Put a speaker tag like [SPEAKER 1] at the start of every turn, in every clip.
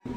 [SPEAKER 1] Good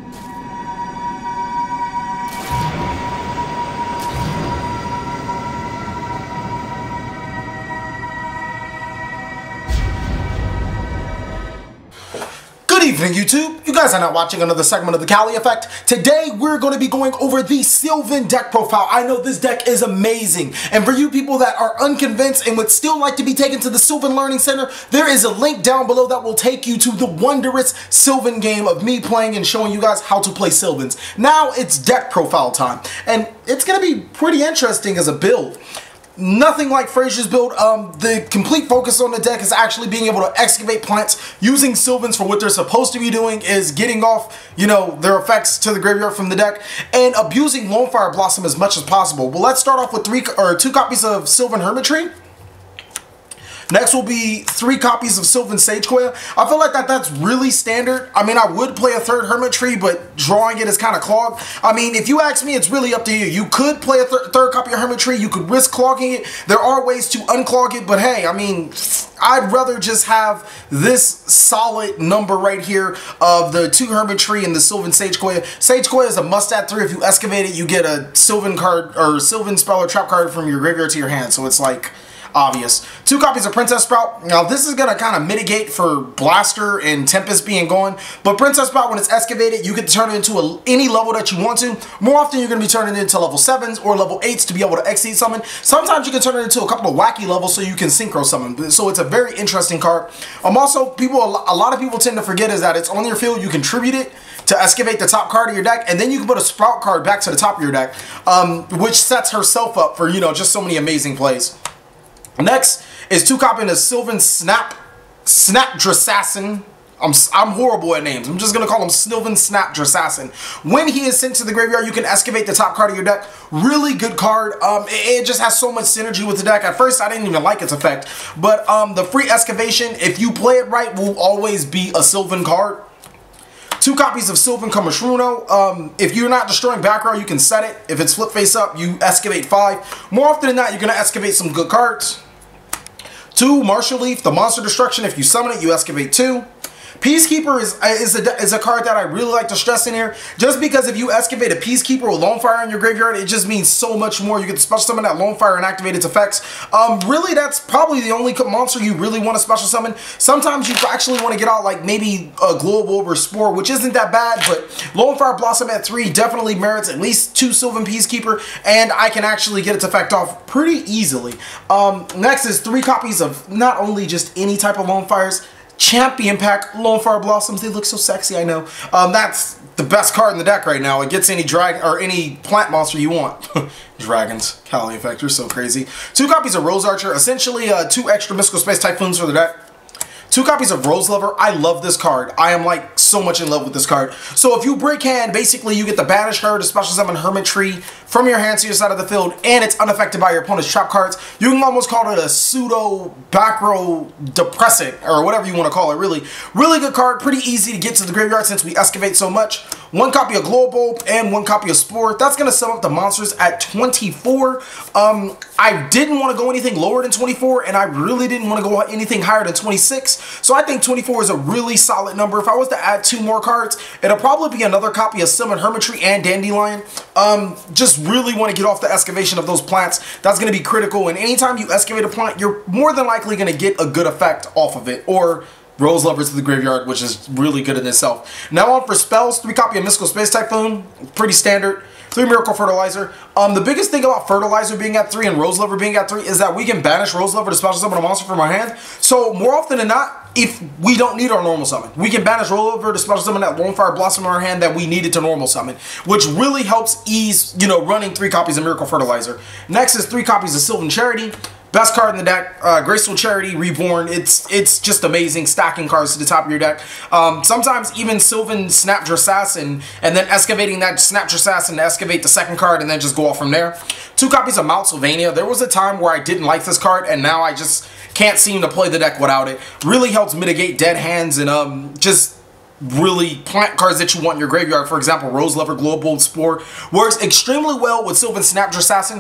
[SPEAKER 1] evening, YouTube. You guys are now watching another segment of the Cali Effect. Today, we're going to be going over the Sylvan deck profile. I know this deck is amazing. And for you people that are unconvinced and would still like to be taken to the Sylvan Learning Center, there is a link down below that will take you to the wondrous Sylvan game of me playing and showing you guys how to play Sylvans. Now, it's deck profile time. And it's going to be pretty interesting as a build. Nothing like Frazier's build. The complete focus on the deck is actually being able to excavate plants using Sylvans for what they're supposed to be doing, is getting off, you know, their effects to the graveyard from the deck and abusing Lonefire Blossom as much as possible. Well, let's start off with two copies of Sylvan Hermitry. Next will be 3 copies of Sylvan Sagecoil. I feel like that's really standard. I mean, I would play a third Hermitry, but drawing it is kind of clogged. I mean, if you ask me, it's really up to you. You could play a third copy of Hermitry. You could risk clogging it. There are ways to unclog it, but hey, I mean, I'd rather just have this solid number right here of the 2 Hermitry and the Sylvan Sagecoil. Sagecoil is a must at 3. If you excavate it, you get a Sylvan card or Sylvan spell or trap card from your graveyard to your hand. So it's like obvious. 2 copies of Princess Sprout. Now this is going to kind of mitigate for Blaster and Tempest being gone, but Princess Sprout, when it's excavated, you can turn it into any level that you want to. More often you're going to be turning it into level 7s or level 8s to be able to exceed summon. Sometimes you can turn it into a couple of wacky levels so you can synchro summon. So it's a very interesting card. Also, a lot of people tend to forget is that it's on your field. You contribute it to excavate the top card of your deck, and then you can put a Sprout card back to the top of your deck, which sets herself up for, you know, just so many amazing plays. Next is 2 copies of Sylvan Snapdrassassin. I'm horrible at names. I'm just going to call him Sylvan Snapdrassassin. When he is sent to the graveyard, you can excavate the top card of your deck. Really good card. It just has so much synergy with the deck. At first, I didn't even like its effect. But the free excavation, if you play it right, will always be a Sylvan card. 2 copies of Sylvan Commisruno. If you're not destroying back row, you can set it. If it's flip face up, you excavate 5. More often than not, you're going to excavate some good cards. 2 Martial Leaf, the monster destruction. If you summon it, you excavate 2. Peacekeeper is a card that I really like to stress in here, just because if you excavate a Peacekeeper with Lonefire in your graveyard, it just means so much more. You get to special summon that Lonefire and activate its effects. Really, that's probably the only monster you really want to special summon. Sometimes you actually want to get out like maybe a Global or Spore, which isn't that bad, but Lonefire Blossom at 3 definitely merits at least 2 Sylvan Peacekeeper, and I can actually get its effect off pretty easily. Next is 3 copies of not only just any type of Lonefires, Champion Pack Lonefire Blossoms. They look so sexy, I know. That's the best card in the deck right now. It gets any dragon or any plant monster you want. Dragons. Cali Effect, you're so crazy. 2 copies of Rose Archer. Essentially 2 extra Mystical Space Typhoons for the deck. 2 copies of Rose Lover. I love this card. I am like so much in love with this card. So if you break hand, basically you get the banish her to special summon Hermitry from your hand to your side of the field, and it's unaffected by your opponent's trap cards. You can almost call it a pseudo back row depressant, or whatever you want to call it. Really good card. Pretty easy to get to the graveyard since we excavate so much. 1 copy of Global and 1 copy of Spore. That's going to sum up the monsters at 24. I didn't want to go anything lower than 24, and I really didn't want to go anything higher than 26. So I think 24 is a really solid number. If I was to add 2 more cards, it'll probably be another copy of Summon Hermitry and Dandelion. Just really want to get off the excavation of those plants. That's going to be critical, and anytime you excavate a plant, you're more than likely going to get a good effect off of it, or Rose Lover to the graveyard, which is really good in itself. Now on for spells, 3 copy of Mystical Space Typhoon, pretty standard. 3 Miracle Fertilizer. The biggest thing about Fertilizer being at 3 and Rose Lover being at 3 is that we can banish Rose Lover to special summon a monster from our hand. So more often than not, if we don't need our normal summon, we can banish Rose Lover to special summon that Lonefire Blossom in our hand that we needed to normal summon, which really helps ease, you know, running 3 copies of Miracle Fertilizer. Next is 3 copies of Sylvan Charity. Best card in the deck, Graceful Charity Reborn. It's just amazing, stacking cards to the top of your deck. Sometimes even Sylvan Snapdrassassin, and then excavating that Snapdrassassin to excavate the second card and then just go off from there. 2 copies of Mount Sylvania. There was a time where I didn't like this card, and now I just can't seem to play the deck without it. Really helps mitigate dead hands and just really plant cards that you want in your graveyard. For example, Rose Lover, Global Spore works extremely well with Sylvan Snapdra Assassin.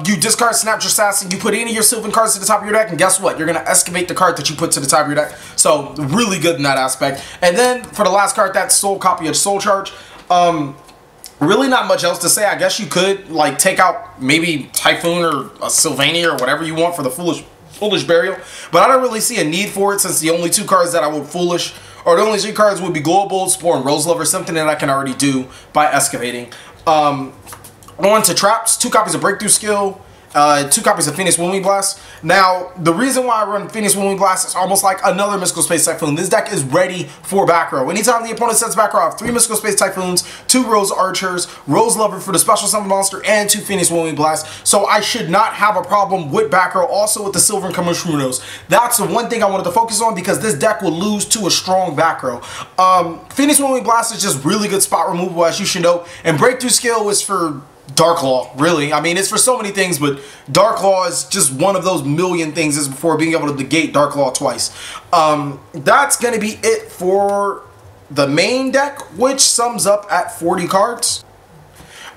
[SPEAKER 1] You discard Snapdra Assassin, you put any of your Sylvan cards to the top of your deck, and guess what? You're going to excavate the card that you put to the top of your deck. So really good in that aspect. And then for the last card, that's Soul Copy of Soul Charge. Really not much else to say. I guess you could like take out maybe Typhoon or a Sylvania or whatever you want for the Foolish Burial, but I don't really see a need for it, since the only 2 cards that I would Foolish, or the only 3 cards would be Global Spore and Rose Lover, something that I can already do by excavating. On to traps, 2 copies of Breakthrough Skill, 2 copies of Phoenix Windwing Blast. Now, the reason why I run Phoenix Windwing Blast is almost like another Mystical Space Typhoon. This deck is ready for back row. Anytime the opponent sets back row, I have 3 Mystical Space Typhoons, 2 Rose Archers, Rose Lover for the special summon monster, and 2 Phoenix Windwing Blast. So I should not have a problem with back row. Also with the Sylvan Commissioneros. That's the one thing I wanted to focus on, because this deck will lose to a strong back row. Phoenix Windwing Blast is just really good spot removal, as you should know, and Breakthrough Skill is for Dark Claw, really. I mean, it's for so many things, but Dark Claw is just one of those million things as before being able to negate Dark Claw twice. That's going to be it for the main deck, which sums up at 40 cards.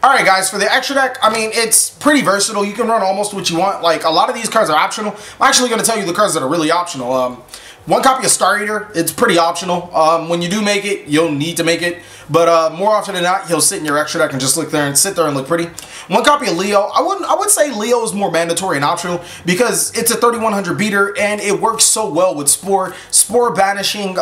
[SPEAKER 1] Alright guys, for the extra deck, I mean, it's pretty versatile. You can run almost what you want. Like, a lot of these cards are optional. I'm actually going to tell you the cards that are really optional. 1 copy of Star Eater, it's pretty optional. When you do make it, you'll need to make it. But more often than not, he'll sit in your extra deck and just sit there and look pretty. 1 copy of Leo. I would say Leo is more mandatory and optional, because it's a 3100 beater and it works so well with Spore. Spore banishing,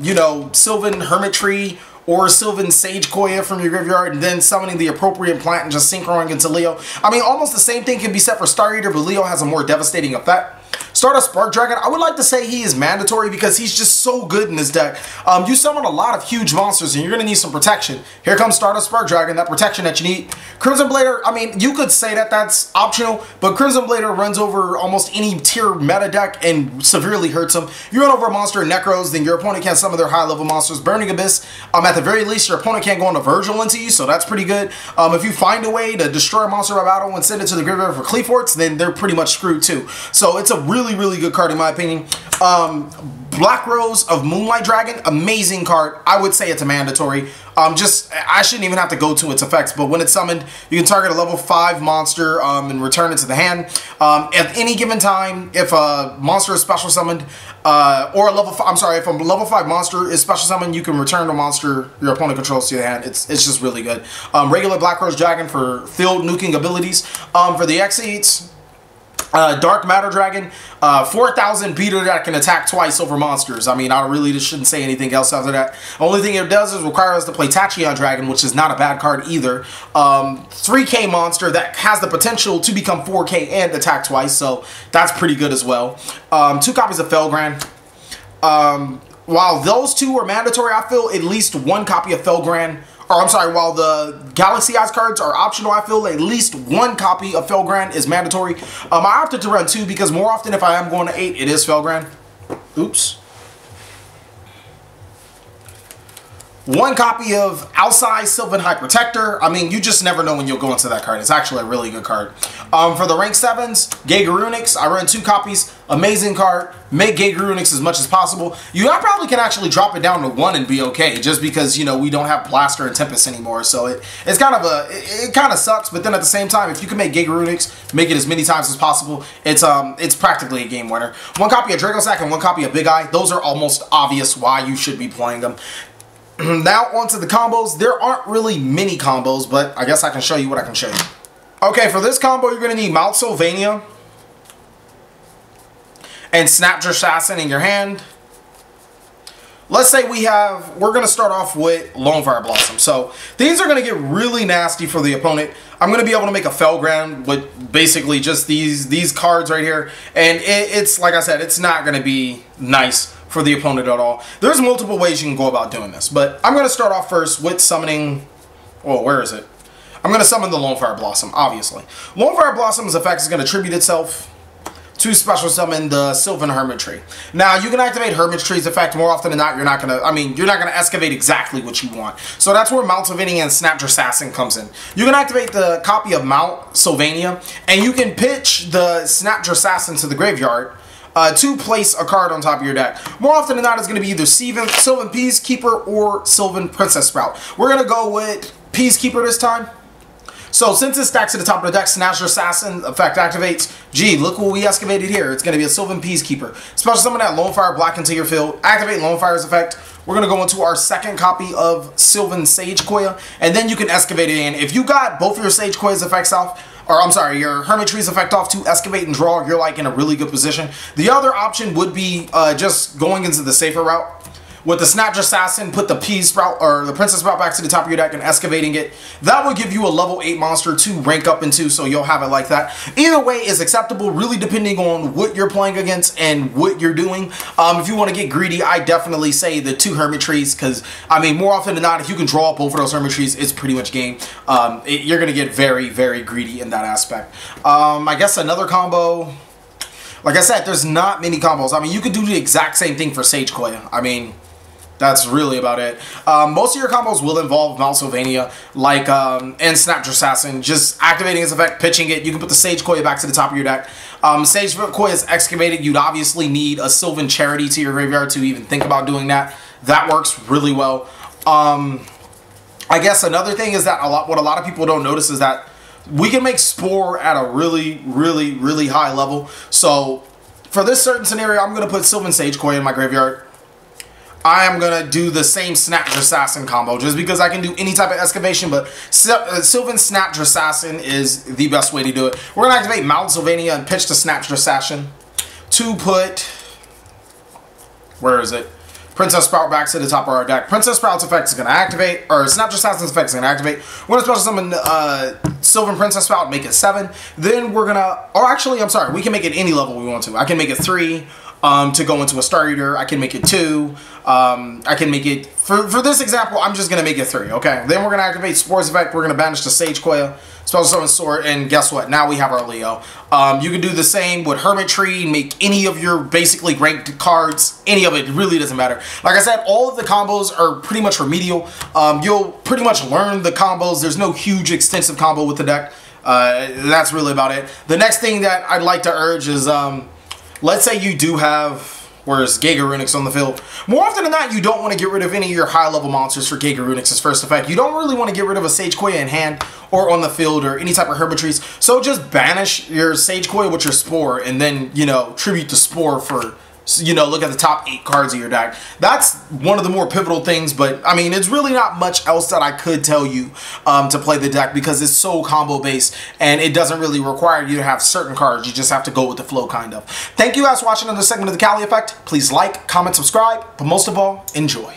[SPEAKER 1] you know, Sylvan Hermitry or Sylvan Sage Koya from your graveyard, and then summoning the appropriate plant and just synchroning into Leo. I mean, almost the same thing can be said for Star Eater, but Leo has a more devastating effect. Stardust Spark Dragon, I would like to say he is mandatory because he's just so good in this deck. You summon a lot of huge monsters and you're going to need some protection. Here comes Stardust Spark Dragon, that protection that you need. Crimson Blader, I mean, you could say that that's optional, but Crimson Blader runs over almost any tier meta deck and severely hurts them. You run over a monster in Necros, then your opponent can't summon their high level monsters. Burning Abyss, at the very least, your opponent can't go into Virgil into you, so that's pretty good. If you find a way to destroy a monster by battle and send it to the graveyard for Cleaforts, then they're pretty much screwed too. So it's a really good card in my opinion. Black Rose of Moonlight Dragon, amazing card. I would say it's a mandatory. I shouldn't even have to go to its effects, but when it's summoned, you can target a level 5 monster and return it to the hand. At any given time, if a monster is special summoned, or a level 5, I'm sorry, if a level 5 monster is special summoned, you can return the monster your opponent controls to your hand. It's just really good. Regular Black Rose Dragon for field nuking abilities. For the Exceeds, Dark Matter Dragon, 4,000 beater that can attack twice over monsters. I mean, I really just shouldn't say anything else after that. Only thing it does is require us to play Tachyon Dragon, which is not a bad card either. 3K monster that has the potential to become 4K and attack twice, so that's pretty good as well. 2 copies of Felgrand. While those 2 are mandatory, I feel at least 1 copy of Felgrand. Or I'm sorry, while the Galaxy Eyes cards are optional, I feel at least 1 copy of Felgrand is mandatory. I opted to run 2 because more often if I am going to 8, it is Felgrand. Oops. 1 copy of Outside Sylvan High Protector. I mean, you just never know when you'll go into that card. It's actually a really good card. For the rank 7s, Gagarunix, I run 2 copies. Amazing card. Make Gagarunix as much as possible. I probably can actually drop it down to 1 and be okay, just because, you know, we don't have Blaster and Tempest anymore. So it's kind of it kind of sucks, but then at the same time, if you can make Gagarunix, make it as many times as possible, it's practically a game winner. 1 copy of Dracosack and 1 copy of Big Eye. Those are almost obvious why you should be playing them. Now onto the combos. There aren't really many combos, but I guess I can show you what I can show you. Okay, for this combo, you're going to need Mount Sylvania and Snapdra Assassin in your hand. Let's say we're going to start off with Lonefire Blossom. So these are going to get really nasty for the opponent. I'm going to be able to make a Felgrand with basically just these cards right here. And it's like I said, it's not going to be nice for the opponent at all. There's multiple ways you can go about doing this, but I'm going to start off first with summoning, oh, where is it? I'm going to summon the Lonefire Blossom, obviously. Lonefire Blossom's effect is going to tribute itself to special summon the Sylvan Hermitry. Now, you can activate Hermitry's effect more often than not. You're not going to excavate exactly what you want. So that's where Mount Sylvania and Snapdra Assassin comes in. You can activate the copy of Mount Sylvania, and you can pitch the Snapdra Assassin to the graveyard. to place a card on top of your deck. More often than not, it's going to be either Sylvan Peacekeeper or Sylvan Princess Sprout. We're going to go with Peacekeeper this time. So since it stacks to the top of the deck, Snatcher Assassin effect activates. Gee, look what we excavated here. It's going to be a Sylvan Peacekeeper. Special summon that Lone Fire black into your field. Activate Lone Fire's effect. We're going to go into our second copy of Sylvan Sage Koya, and then you can excavate it in. If you got both of your Sage Koya's effects off, or I'm sorry, your Hermit Tree's effect off to excavate and draw, you're like in a really good position. The other option would be just going into the safer route. With the Snatcher Assassin, put the Pea Sprout or the Princess Sprout back to the top of your deck and excavating it. That will give you a level 8 monster to rank up into, so you'll have it like that. Either way is acceptable, really depending on what you're playing against and what you're doing. If you want to get greedy, I definitely say the 2 Hermit Trees, because, I mean, more often than not, if you can draw both of those Hermit Trees, it's pretty much game. You're going to get very, very greedy in that aspect. I guess another combo... Like I said, there's not many combos. I mean, you could do the exact same thing for Sage Koya. I mean... That's really about it. Most of your combos will involve Mount Sylvania, like and Snapdragon Assassin. Just activating its effect, pitching it. You can put the Sage Koya back to the top of your deck. Sage Koya is excavated. You'd obviously need a Sylvan Charity to your graveyard to even think about doing that. That works really well. I guess another thing is that what a lot of people don't notice is that we can make Spore at a really, really, really high level. So for this certain scenario, I'm going to put Sylvan Sage Koya in my graveyard. I am going to do the same Snapdragon Assassin combo just because I can do any type of excavation, but Sylvan Snapdragon Assassin is the best way to do it. We're going to activate Mount Sylvania and pitch the Snapdragon Assassin to put, where is it? Princess Sprout back to the top of our deck. Princess Sprout's effect is going to activate, or Snapdragon Assassin's effect is going to activate. We're going to special summon Sylvan Princess Sprout, make it 7. Then we're going to, or actually, I'm sorry, we can make it any level we want to. I can make it 3. To go into a Star Eater, I can make it 2. I can make it, for this example, I'm just going to make it 3, okay? Then we're going to activate Spore's effect, we're going to banish the Sage Koya, Special Summon Sword, and guess what? Now we have our Leo. You can do the same with Hermit Tree, make any of your basically ranked cards, any of it, really doesn't matter. Like I said, all of the combos are pretty much remedial. You'll pretty much learn the combos. There's no huge extensive combo with the deck. That's really about it. The next thing that I'd like to urge is, let's say you do have, where's Giga Runix on the field. More often than not, you don't want to get rid of any of your high-level monsters for Giga Runix's first effect. You don't really want to get rid of a Sage Koya in hand or on the field or any type of Hermitries. So just banish your Sage Koya with your Spore and then, you know, tribute the Spore for, you know, look at the top 8 cards of your deck. That's one of the more pivotal things, but I mean, it's really not much else that I could tell you to play the deck because it's so combo based and it doesn't really require you to have certain cards. You just have to go with the flow, kind of. Thank you guys for watching another segment of the Cali Effect. Please like, comment, subscribe, but most of all, enjoy.